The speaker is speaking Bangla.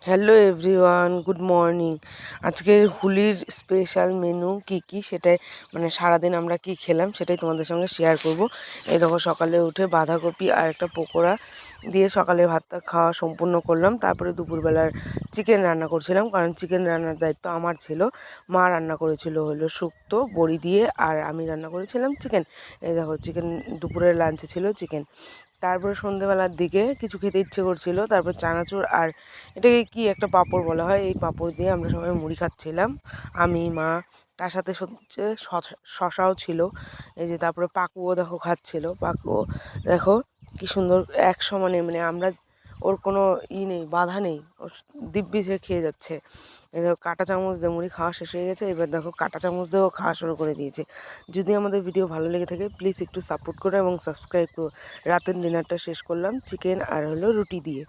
Hello everyone, good morning. আজকের হুলির স্পেশাল মেনু কি সেটাই সারাদিন আমরা কি খেলাম সেটাই তোমাদের সঙ্গে শেয়ার করব। এই দেখো, সকালে উঠে বাঁধাকপি আর একটা পকোড়া দিয়ে সকালে ভাতটা খাওয়া সম্পূর্ণ করলাম। তারপরে দুপুরবেলার চিকেন রান্না করছিলাম, কারণ চিকেন রান্নার দায়িত্ব আমার ছিল। মা রান্না করেছিল হলো শুক্তো বড়ি দিয়ে, আর আমি রান্না করেছিলাম চিকেন। এই দেখো, চিকেন দুপুরের লাঞ্চে ছিল চিকেন। তারপরে সন্ধেবেলার দিকে কিছু খেতে ইচ্ছে করছিল, তারপর চানাচুর আর এটাকে কি একটা পাঁপড় বলা হয়, এই পাঁপড় দিয়ে আমরা সবাই মুড়ি খাচ্ছিলাম, আমি মা। তার সাথে হচ্ছে শশাও ছিল। এই যে তারপরে পাকুও দেখো খাচ্ছিল। পাকুও দেখো কি সুন্দর এক সমানে, আমরা ওর কোনো নেই, বাধা নেই, ও দিব্যি সে খেয়ে যাচ্ছে। এই দেখো, কাঁটা চামচ দিয়ে মুড়ি খাওয়া শেষ হয়ে গেছে, এবার দেখো কাঁটা চামচ দিয়েও খাওয়া শুরু করে দিয়েছে। যদি আমাদের ভিডিও ভালো লেগে থাকে প্লিজ একটু সাপোর্ট করো এবং সাবস্ক্রাইব করো। রাতের ডিনারটা শেষ করলাম চিকেন আর হলো রুটি দিয়ে।